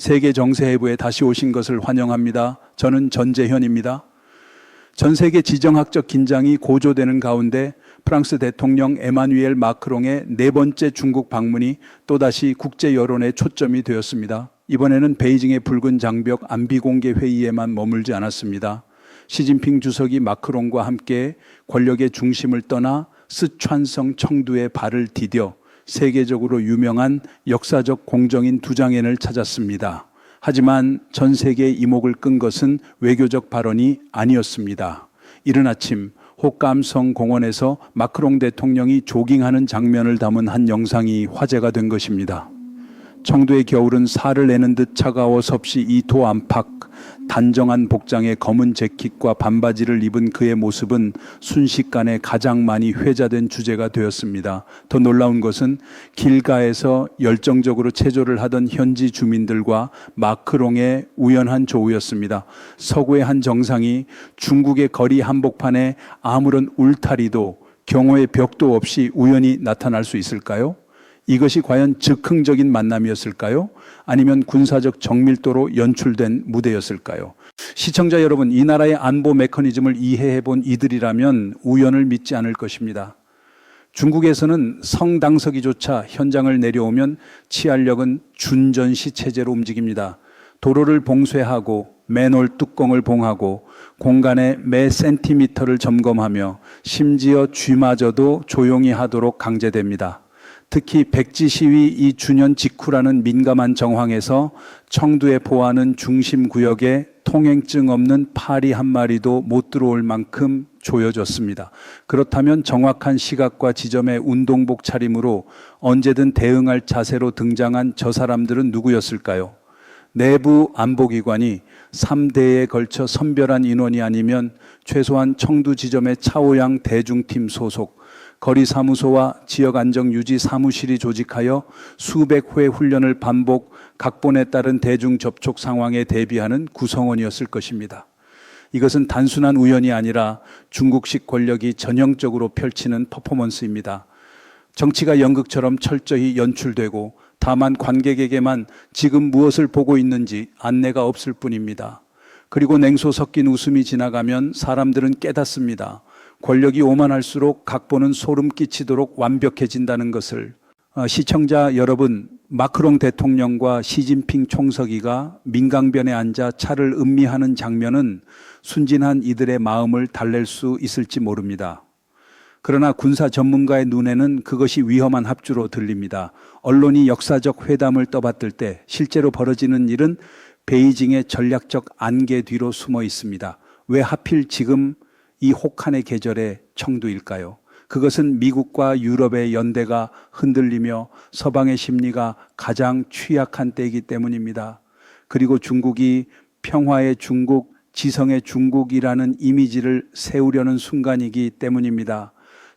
세계 정세해부에 다시 오신 것을 환영합니다. 저는 전재현입니다. 전 세계 지정학적 긴장이 고조되는 가운데 프랑스 대통령 에마뉘엘 마크롱의 네 번째 중국 방문이 또다시 국제 여론의 초점이 되었습니다. 이번에는 베이징의 붉은 장벽 안비공개 회의에만 머물지 않았습니다. 시진핑 주석이 마크롱과 함께 권력의 중심을 떠나 스촨성 청두에 발을 디뎌 세계적으로 유명한 역사적 공정인 두장엔을 찾았습니다. 하지만 전 세계의 이목을 끈 것은 외교적 발언이 아니었습니다. 이른 아침 호감성 공원에서 마크롱 대통령이 조깅하는 장면을 담은 한 영상이 화제가 된 것입니다. 청두의 겨울은 살을 내는 듯 차가워 섭씨 이토 안팎, 단정한 복장의 검은 재킷과 반바지를 입은 그의 모습은 순식간에 가장 많이 회자된 주제가 되었습니다. 더 놀라운 것은 길가에서 열정적으로 체조를 하던 현지 주민들과 마크롱의 우연한 조우였습니다. 서구의 한 정상이 중국의 거리 한복판에 아무런 울타리도 경호의 벽도 없이 우연히 나타날 수 있을까요? 이것이 과연 즉흥적인 만남이었을까요? 아니면 군사적 정밀도로 연출된 무대였을까요? 시청자 여러분, 이 나라의 안보 메커니즘을 이해해 본 이들이라면 우연을 믿지 않을 것입니다. 중국에서는 성당서기조차 현장을 내려오면 치안력은 준전시 체제로 움직입니다. 도로를 봉쇄하고 맨홀 뚜껑을 봉하고 공간의 매 센티미터를 점검하며 심지어 쥐마저도 조용히 하도록 강제됩니다. 특히 백지 시위 2주년 직후라는 민감한 정황에서 청두에 포하는 중심 구역에 통행증 없는 파리 한 마리도 못 들어올 만큼 조여졌습니다. 그렇다면 정확한 시각과 지점의 운동복 차림으로 언제든 대응할 자세로 등장한 저 사람들은 누구였을까요? 내부 안보기관이 3대에 걸쳐 선별한 인원이 아니면 최소한 청두 지점의 차오양 대중팀 소속 거리 사무소와 지역 안정 유지 사무실이 조직하여 수백 회 훈련을 반복, 각본에 따른 대중 접촉 상황에 대비하는 구성원이었을 것입니다. 이것은 단순한 우연이 아니라 중국식 권력이 전형적으로 펼치는 퍼포먼스입니다. 정치가 연극처럼 철저히 연출되고 다만 관객에게만 지금 무엇을 보고 있는지 안내가 없을 뿐입니다. 그리고 냉소 섞인 웃음이 지나가면 사람들은 깨닫습니다. 권력이 오만할수록 각본은 소름 끼치도록 완벽해진다는 것을. 시청자 여러분, 마크롱 대통령과 시진핑 총서기가 민강변에 앉아 차를 음미하는 장면은 순진한 이들의 마음을 달랠 수 있을지 모릅니다. 그러나 군사 전문가의 눈에는 그것이 위험한 합주로 들립니다. 언론이 역사적 회담을 떠받들 때 실제로 벌어지는 일은 베이징의 전략적 안개 뒤로 숨어 있습니다. 왜 하필 지금 이 혹한의 계절에 청두일까요? 그것은 미국과 유럽의 연대가 흔들리며 서방의 심리가 가장 취약한 때이기 때문입니다. 그리고 중국이 평화의 중국, 지성의 중국이라는 이미지를 세우려는 순간이기 때문입니다.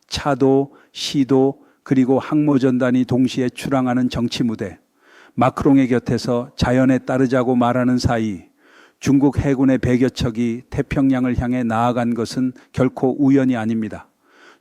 차도, 시도, 그리고 항모전단이 동시에 출항하는 정치 무대. 마크롱의 곁에서 자연에 따르자고 말하는 사이 중국 해군의 100여 척이 태평양을 향해 나아간 것은 결코 우연이 아닙니다.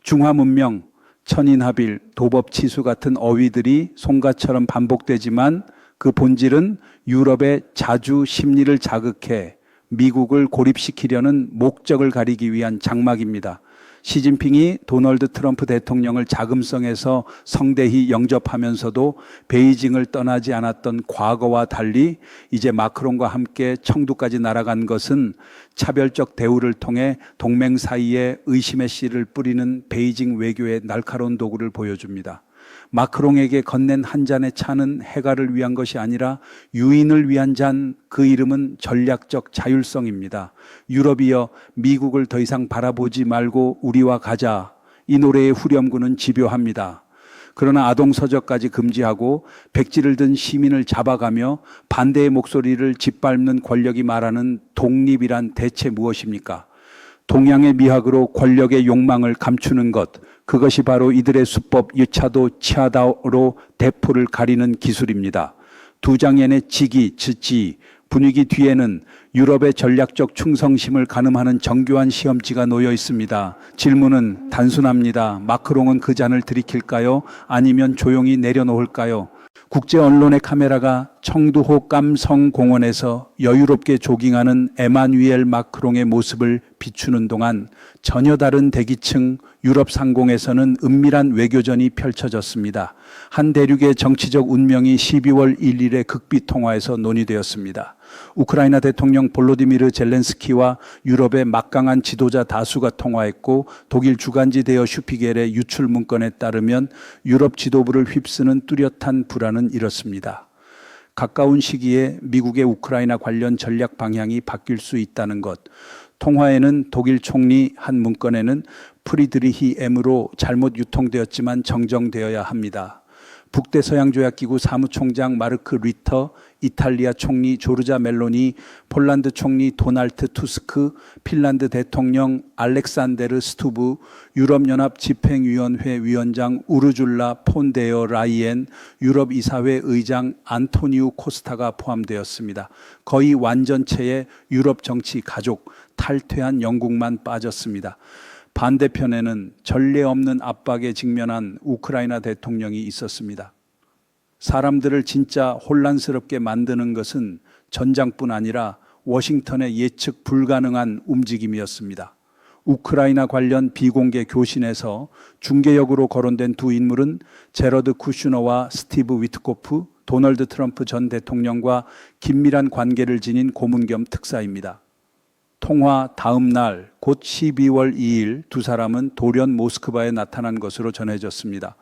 중화문명, 천인합일, 도법치수 같은 어휘들이 송가처럼 반복되지만 그 본질은 유럽의 자주 심리를 자극해 미국을 고립시키려는 목적을 가리기 위한 장막입니다. 시진핑이 도널드 트럼프 대통령을 자금성에서 성대히 영접하면서도 베이징을 떠나지 않았던 과거와 달리 이제 마크롱과 함께 청두까지 날아간 것은 차별적 대우를 통해 동맹 사이에 의심의 씨를 뿌리는 베이징 외교의 날카로운 도구를 보여줍니다. 마크롱에게 건넨 한 잔의 차는 해가를 위한 것이 아니라 유인을 위한 잔, 그 이름은 전략적 자율성입니다. 유럽이여 미국을 더 이상 바라보지 말고 우리와 가자. 이 노래의 후렴구는 집요합니다. 그러나 아동서적까지 금지하고 백지를 든 시민을 잡아가며 반대의 목소리를 짓밟는 권력이 말하는 독립이란 대체 무엇입니까? 동양의 미학으로 권력의 욕망을 감추는 것, 그것이 바로 이들의 수법 유차도 치하다오로 대포를 가리는 기술입니다. 두장엔의 지기, 즉지, 분위기 뒤에는 유럽의 전략적 충성심을 가늠하는 정교한 시험지가 놓여 있습니다. 질문은 단순합니다. 마크롱은 그 잔을 들이킬까요? 아니면 조용히 내려놓을까요? 국제 언론의 카메라가 청두호 깜성공원에서 여유롭게 조깅하는 에마뉘엘 마크롱의 모습을 비추는 동안 전혀 다른 대기층 유럽 상공에서는 은밀한 외교전이 펼쳐졌습니다. 한 대륙의 정치적 운명이 12월 1일의 극비 통화에서 논의되었습니다. 우크라이나 대통령 볼로디미르 젤렌스키와 유럽의 막강한 지도자 다수가 통화했고, 독일 주간지 데어 슈피겔의 유출 문건에 따르면 유럽 지도부를 휩쓰는 뚜렷한 불안은 이렇습니다. 가까운 시기에 미국의 우크라이나 관련 전략 방향이 바뀔 수 있다는 것. 통화에는 독일 총리 한 문건에는 프리드리히 M으로 잘못 유통되었지만 정정되어야 합니다. 북대서양조약기구 사무총장 마르크 리터, 이탈리아 총리 조르자 멜로니, 폴란드 총리 도날드 투스크, 핀란드 대통령 알렉산데르 스투브, 유럽연합 집행위원회 위원장 우르줄라 폰데어 라이엔, 유럽이사회 의장 안토니우 코스타가 포함되었습니다. 거의 완전체의 유럽 정치 가족, 탈퇴한 영국만 빠졌습니다. 반대편에는 전례 없는 압박에 직면한 우크라이나 대통령이 있었습니다. 사람들을 진짜 혼란스럽게 만드는 것은 전장뿐 아니라 워싱턴의 예측 불가능한 움직임이었습니다. 우크라이나 관련 비공개 교신에서 중개역으로 거론된 두 인물은 제러드 쿠슈너와 스티브 위트코프, 도널드 트럼프 전 대통령과 긴밀한 관계를 지닌 고문 겸 특사입니다. 통화 다음 날 곧 12월 2일 두 사람은 돌연 모스크바에 나타난 것으로 전해졌습니다.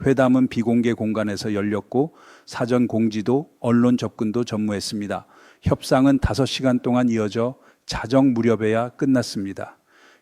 회담은 비공개 공간에서 열렸고 사전 공지도 언론 접근도 전무했습니다. 협상은 5시간 동안 이어져 자정 무렵에야 끝났습니다.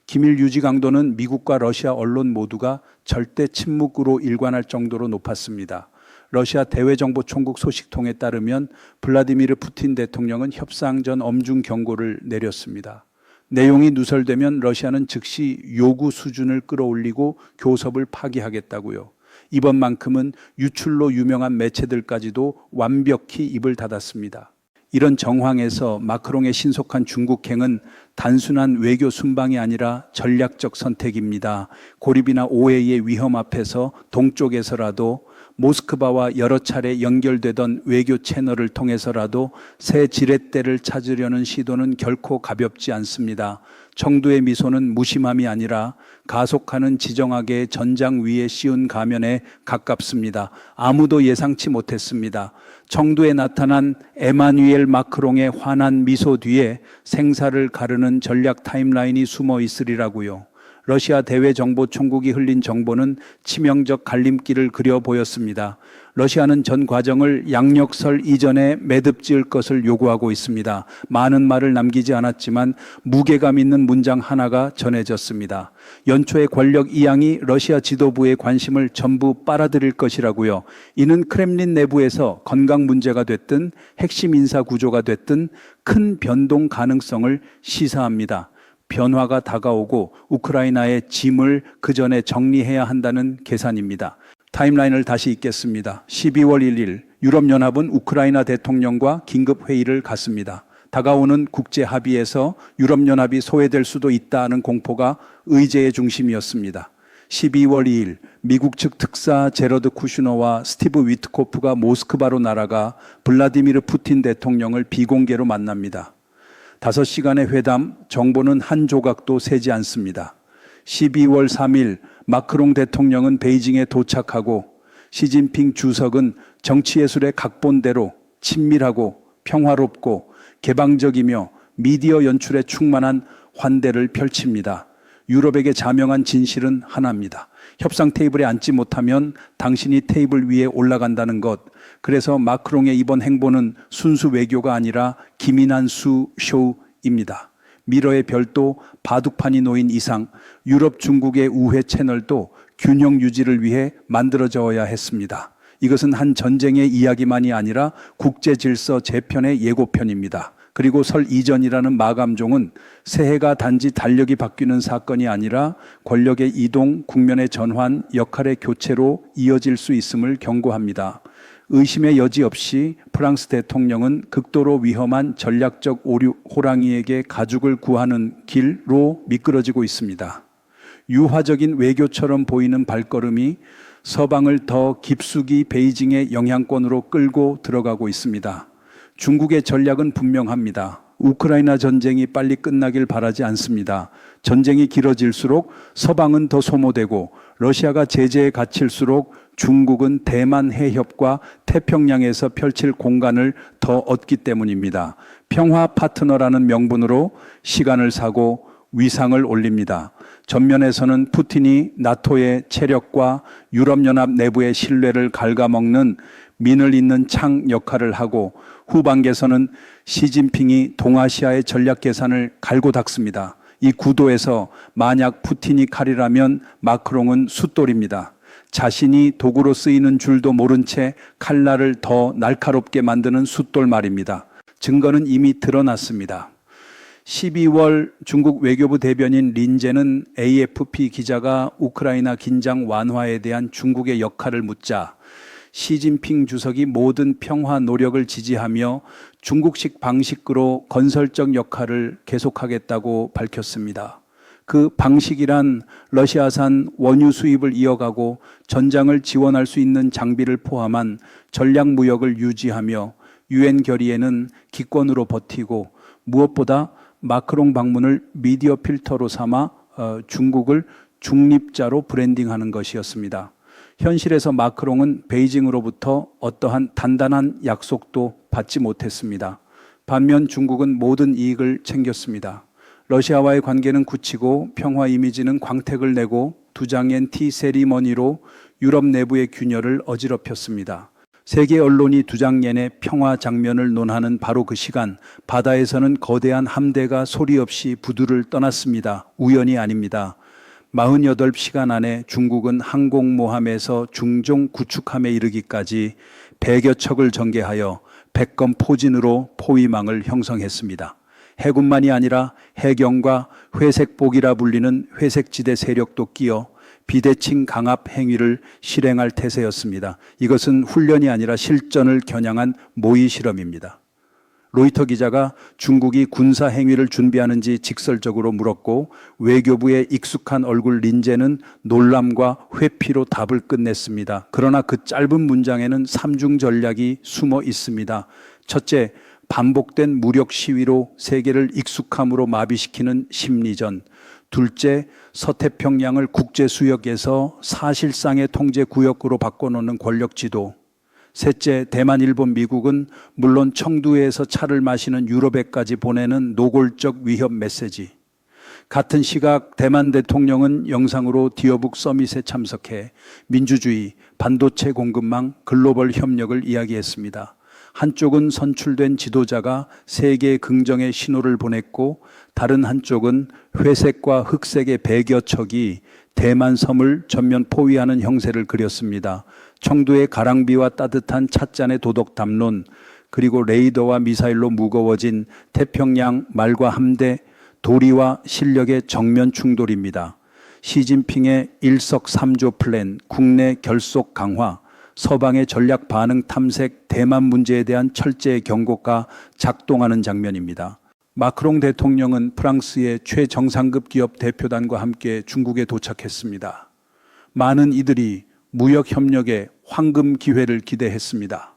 기밀 유지 강도는 미국과 러시아 언론 모두가 절대 침묵으로 일관할 정도로 높았습니다. 러시아 대외정보총국 소식통에 따르면 블라디미르 푸틴 대통령은 협상 전 엄중 경고를 내렸습니다. 내용이 누설되면 러시아는 즉시 요구 수준을 끌어올리고 교섭을 파기하겠다고요. 이번만큼은 유출로 유명한 매체들까지도 완벽히 입을 닫았습니다. 이런 정황에서 마크롱의 신속한 중국행은 단순한 외교 순방이 아니라 전략적 선택입니다. 고립이나 오해의 위험 앞에서 동쪽에서라도 모스크바와 여러 차례 연결되던 외교 채널을 통해서라도 새 지렛대를 찾으려는 시도는 결코 가볍지 않습니다. 청두의 미소는 무심함이 아니라 가속하는 지정학의 전장 위에 씌운 가면에 가깝습니다. 아무도 예상치 못했습니다. 청두에 나타난 에마뉘엘 마크롱의 환한 미소 뒤에 생사를 가르는 전략 타임라인이 숨어 있으리라고요. 러시아 대외정보총국이 흘린 정보는 치명적 갈림길을 그려 보였습니다. 러시아는 전 과정을 양력설 이전에 매듭 지을 것을 요구하고 있습니다. 많은 말을 남기지 않았지만 무게감 있는 문장 하나가 전해졌습니다. 연초의 권력 이양이 러시아 지도부의 관심을 전부 빨아들일 것이라고요. 이는 크렘린 내부에서 건강 문제가 됐든 핵심 인사 구조가 됐든 큰 변동 가능성을 시사합니다. 변화가 다가오고 우크라이나의 짐을 그 전에 정리해야 한다는 계산입니다. 타임라인을 다시 읽겠습니다. 12월 1일 유럽연합은 우크라이나 대통령과 긴급회의를 갖습니다. 다가오는 국제 합의에서 유럽연합이 소외될 수도 있다는 공포가 의제의 중심이었습니다. 12월 2일 미국 측 특사 제러드 쿠슈너와 스티브 위트코프가 모스크바로 날아가 블라디미르 푸틴 대통령을 비공개로 만납니다. 5시간의 회담, 정보는 한 조각도 새지 않습니다. 12월 3일 마크롱 대통령은 베이징에 도착하고 시진핑 주석은 정치예술의 각본대로 친밀하고 평화롭고 개방적이며 미디어 연출에 충만한 환대를 펼칩니다. 유럽에게 자명한 진실은 하나입니다. 협상 테이블에 앉지 못하면 당신이 테이블 위에 올라간다는 것. 그래서 마크롱의 이번 행보는 순수 외교가 아니라 기민한 수 쇼입니다. 미러의 별도 바둑판이 놓인 이상 유럽 중국의 우회 채널도 균형 유지를 위해 만들어져야 했습니다. 이것은 한 전쟁의 이야기만이 아니라 국제 질서 재편의 예고편입니다. 그리고 설 이전이라는 마감종은 새해가 단지 달력이 바뀌는 사건이 아니라 권력의 이동, 국면의 전환, 역할의 교체로 이어질 수 있음을 경고합니다. 의심의 여지 없이 프랑스 대통령은 극도로 위험한 전략적 오류 호랑이에게 가죽을 구하는 길로 미끄러지고 있습니다. 유화적인 외교처럼 보이는 발걸음이 서방을 더 깊숙이 베이징의 영향권으로 끌고 들어가고 있습니다. 중국의 전략은 분명합니다. 우크라이나 전쟁이 빨리 끝나길 바라지 않습니다. 전쟁이 길어질수록 서방은 더 소모되고 러시아가 제재에 갇힐수록 중국은 대만 해협과 태평양에서 펼칠 공간을 더 얻기 때문입니다. 평화 파트너라는 명분으로 시간을 사고 위상을 올립니다. 전면에서는 푸틴이 나토의 체력과 유럽연합 내부의 신뢰를 갉아먹는 민을 잇는 창 역할을 하고, 후반기에서는 시진핑이 동아시아의 전략 계산을 갈고 닦습니다. 이 구도에서 만약 푸틴이 칼이라면 마크롱은 숫돌입니다. 자신이 도구로 쓰이는 줄도 모른 채 칼날을 더 날카롭게 만드는 숫돌 말입니다. 증거는 이미 드러났습니다. 12월 중국 외교부 대변인 린제는 AFP 기자가 우크라이나 긴장 완화에 대한 중국의 역할을 묻자 시진핑 주석이 모든 평화 노력을 지지하며 중국식 방식으로 건설적 역할을 계속하겠다고 밝혔습니다. 그 방식이란 러시아산 원유 수입을 이어가고 전장을 지원할 수 있는 장비를 포함한 전략 무역을 유지하며 유엔 결의에는 기권으로 버티고, 무엇보다 마크롱 방문을 미디어 필터로 삼아 중국을 중립자로 브랜딩하는 것이었습니다. 현실에서 마크롱은 베이징으로부터 어떠한 단단한 약속도 받지 못했습니다. 반면 중국은 모든 이익을 챙겼습니다. 러시아와의 관계는 굳히고 평화 이미지는 광택을 내고 두장엔 티 세리머니로 유럽 내부의 균열을 어지럽혔습니다. 세계 언론이 두장엔의 평화 장면을 논하는 바로 그 시간, 바다에서는 거대한 함대가 소리 없이 부두를 떠났습니다. 우연이 아닙니다. 48시간 안에 중국은 항공모함에서 중종 구축함에 이르기까지 100여 척을 전개하여 백검 포진으로 포위망을 형성했습니다. 해군만이 아니라 해경과 회색복이라 불리는 회색지대 세력도 끼어 비대칭 강압 행위를 실행할 태세였습니다. 이것은 훈련이 아니라 실전을 겨냥한 모의 실험입니다. 로이터 기자가 중국이 군사 행위를 준비하는지 직설적으로 물었고, 외교부의 익숙한 얼굴 린제는 놀람과 회피로 답을 끝냈습니다. 그러나 그 짧은 문장에는 삼중 전략이 숨어 있습니다. 첫째, 반복된 무력 시위로 세계를 익숙함으로 마비시키는 심리전. 둘째, 서태평양을 국제수역에서 사실상의 통제 구역으로 바꿔놓는 권력지도. 셋째, 대만, 일본, 미국은 물론 청두에서 차를 마시는 유럽에까지 보내는 노골적 위협 메시지. 같은 시각 대만 대통령은 영상으로 디어북 서밋에 참석해 민주주의, 반도체 공급망, 글로벌 협력을 이야기했습니다. 한쪽은 선출된 지도자가 세계 긍정의 신호를 보냈고, 다른 한쪽은 회색과 흑색의 100여 척이 대만 섬을 전면 포위하는 형세를 그렸습니다. 청두의 가랑비와 따뜻한 찻잔의 도덕 담론, 그리고 레이더와 미사일로 무거워진 태평양 말과 함대, 도리와 실력의 정면 충돌입니다. 시진핑의 일석삼조 플랜, 국내 결속 강화, 서방의 전략 반응 탐색, 대만 문제에 대한 철저의 경고가 작동하는 장면입니다. 마크롱 대통령은 프랑스의 최정상급 기업 대표단과 함께 중국에 도착했습니다. 많은 이들이 무역 협력의 황금 기회를 기대했습니다.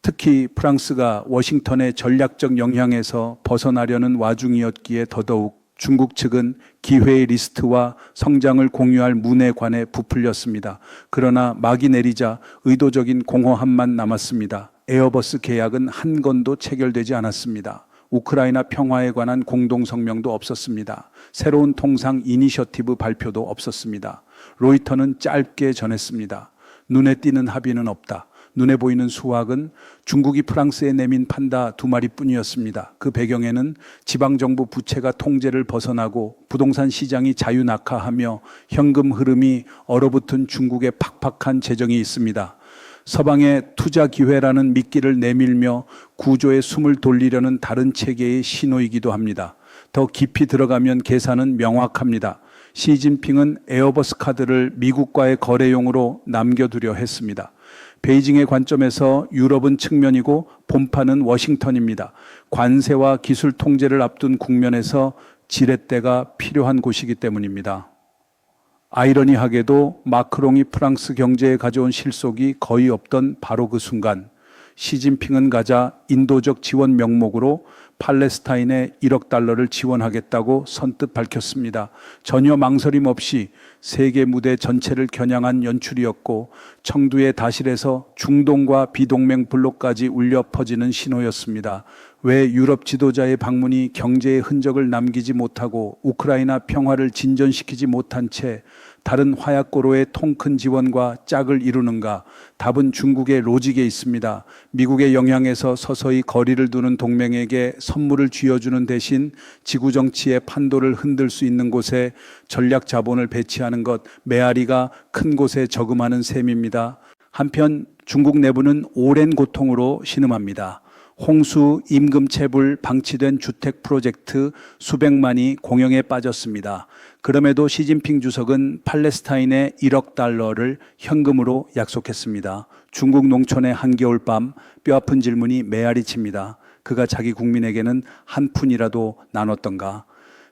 특히 프랑스가 워싱턴의 전략적 영향에서 벗어나려는 와중이었기에 더더욱 중국 측은 기회의 리스트와 성장을 공유할 문에 관해 부풀렸습니다. 그러나 막이 내리자 의도적인 공허함만 남았습니다. 에어버스 계약은 한 건도 체결되지 않았습니다. 우크라이나 평화에 관한 공동성명도 없었습니다. 새로운 통상 이니셔티브 발표도 없었습니다. 로이터는 짧게 전했습니다. 눈에 띄는 합의는 없다. 눈에 보이는 수확은 중국이 프랑스에 내민 판다 2마리뿐이었습니다. 그 배경에는 지방정부 부채가 통제를 벗어나고 부동산 시장이 자유낙하하며 현금 흐름이 얼어붙은 중국의 팍팍한 재정이 있습니다. 서방의 투자 기회라는 미끼를 내밀며 구조의 숨을 돌리려는 다른 체계의 신호이기도 합니다. 더 깊이 들어가면 계산은 명확합니다. 시진핑은 에어버스 카드를 미국과의 거래용으로 남겨두려 했습니다. 베이징의 관점에서 유럽은 측면이고 본판은 워싱턴입니다. 관세와 기술 통제를 앞둔 국면에서 지렛대가 필요한 곳이기 때문입니다. 아이러니하게도 마크롱이 프랑스 경제에 가져온 실속이 거의 없던 바로 그 순간, 시진핑은 가자 인도적 지원 명목으로 팔레스타인에 1억 달러를 지원하겠다고 선뜻 밝혔습니다. 전혀 망설임 없이 세계 무대 전체를 겨냥한 연출이었고 청두의 다실에서 중동과 비동맹 블록까지 울려 퍼지는 신호였습니다. 왜 유럽 지도자의 방문이 경제의 흔적을 남기지 못하고 우크라이나 평화를 진전시키지 못한 채 다른 화약고로의 통 큰 지원과 짝을 이루는가? 답은 중국의 로직에 있습니다. 미국의 영향에서 서서히 거리를 두는 동맹에게 선물을 쥐어주는 대신 지구 정치의 판도를 흔들 수 있는 곳에 전략 자본을 배치하는 것, 메아리가 큰 곳에 저금하는 셈입니다. 한편 중국 내부는 오랜 고통으로 신음합니다. 홍수, 임금체불, 방치된 주택 프로젝트 수백만이 공영에 빠졌습니다. 그럼에도 시진핑 주석은 팔레스타인에 1억 달러를 현금으로 약속했습니다. 중국 농촌의 한겨울밤, 뼈아픈 질문이 메아리 칩니다. 그가 자기 국민에게는 한 푼이라도 나눴던가?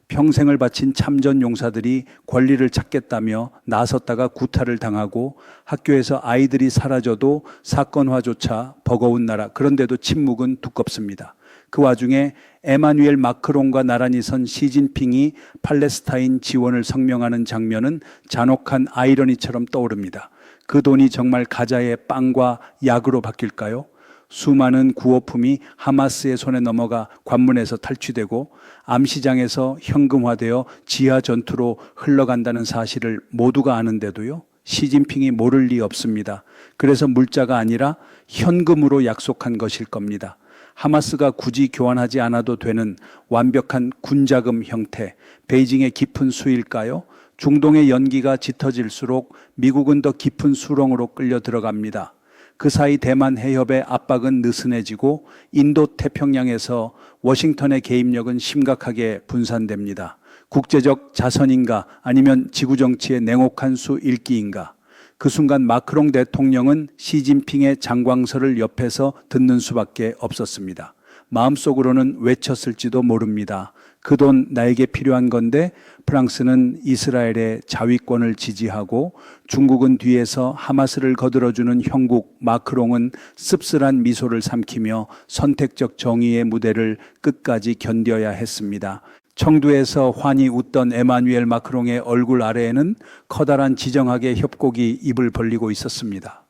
평생을 바친 참전 용사들이 권리를 찾겠다며 나섰다가 구타를 당하고 학교에서 아이들이 사라져도 사건화조차 버거운 나라. 그런데도 침묵은 두껍습니다. 그 와중에 에마뉘엘 마크롱과 나란히 선 시진핑이 팔레스타인 지원을 성명하는 장면은 잔혹한 아이러니처럼 떠오릅니다. 그 돈이 정말 가자의 빵과 약으로 바뀔까요? 수많은 구호품이 하마스의 손에 넘어가 관문에서 탈취되고 암시장에서 현금화되어 지하 전투로 흘러간다는 사실을 모두가 아는데도요, 시진핑이 모를 리 없습니다. 그래서 물자가 아니라 현금으로 약속한 것일 겁니다. 하마스가 굳이 교환하지 않아도 되는 완벽한 군자금 형태, 베이징의 깊은 수일까요? 중동의 연기가 짙어질수록 미국은 더 깊은 수렁으로 끌려 들어갑니다. 그 사이 대만 해협의 압박은 느슨해지고 인도 태평양에서 워싱턴의 개입력은 심각하게 분산됩니다. 국제적 자선인가 아니면 지구 정치의 냉혹한 수 읽기인가? 그 순간 마크롱 대통령은 시진핑의 장광설을 옆에서 듣는 수밖에 없었습니다. 마음속으로는 외쳤을지도 모릅니다. 그 돈 나에게 필요한 건데 프랑스는 이스라엘의 자위권을 지지하고 중국은 뒤에서 하마스를 거들어주는 형국 마크롱은 씁쓸한 미소를 삼키며 선택적 정의의 무대를 끝까지 견뎌야 했습니다. 청두에서 환히 웃던 에마뉘엘 마크롱의 얼굴 아래에는 커다란 지정학의 협곡이 입을 벌리고 있었습니다.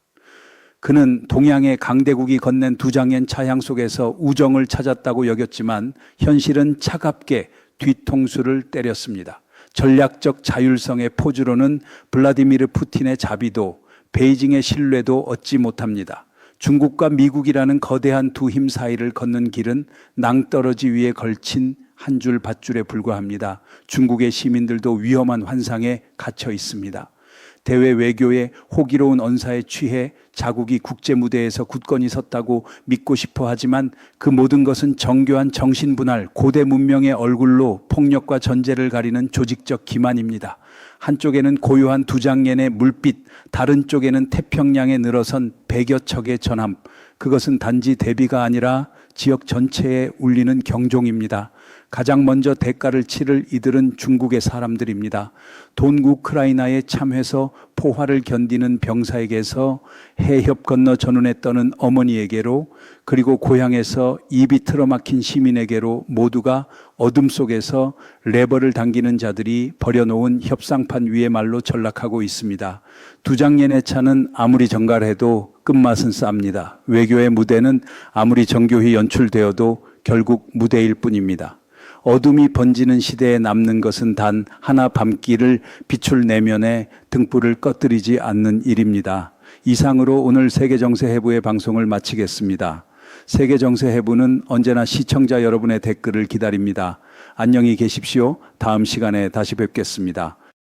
그는 동양의 강대국이 건넨 두 장엔 차향 속에서 우정을 찾았다고 여겼지만 현실은 차갑게 뒤통수를 때렸습니다. 전략적 자율성의 포즈로는 블라디미르 푸틴의 자비도 베이징의 신뢰도 얻지 못합니다. 중국과 미국이라는 거대한 두 힘 사이를 걷는 길은 낭떠러지 위에 걸친 한 줄 밧줄에 불과합니다. 중국의 시민들도 위험한 환상에 갇혀 있습니다. 대외 외교의 호기로운 언사에 취해 자국이 국제 무대에서 굳건히 섰다고 믿고 싶어 하지만 그 모든 것은 정교한 정신분할, 고대 문명의 얼굴로 폭력과 전제를 가리는 조직적 기만입니다. 한쪽에는 고요한 두 장년의 물빛, 다른 쪽에는 태평양에 늘어선 100여 척의 전함. 그것은 단지 대비가 아니라 지역 전체에 울리는 경종입니다. 가장 먼저 대가를 치를 이들은 중국의 사람들입니다. 동구 우크라이나에 참회서 포화를 견디는 병사에게서 해협 건너 전운에 떠는 어머니에게로 그리고 고향에서 입이 틀어막힌 시민에게로 모두가 어둠 속에서 레버를 당기는 자들이 버려놓은 협상판 위의 말로 전락하고 있습니다. 두 장년의 차는 아무리 정갈해도 끝맛은 쌉니다. 외교의 무대는 아무리 정교히 연출되어도 결국 무대일 뿐입니다. 어둠이 번지는 시대에 남는 것은 단 하나 밤길을 비출 내면에 등불을 꺼뜨리지 않는 일입니다. 이상으로 오늘 세계정세해부의 방송을 마치겠습니다. 세계정세해부는 언제나 시청자 여러분의 댓글을 기다립니다. 안녕히 계십시오. 다음 시간에 다시 뵙겠습니다.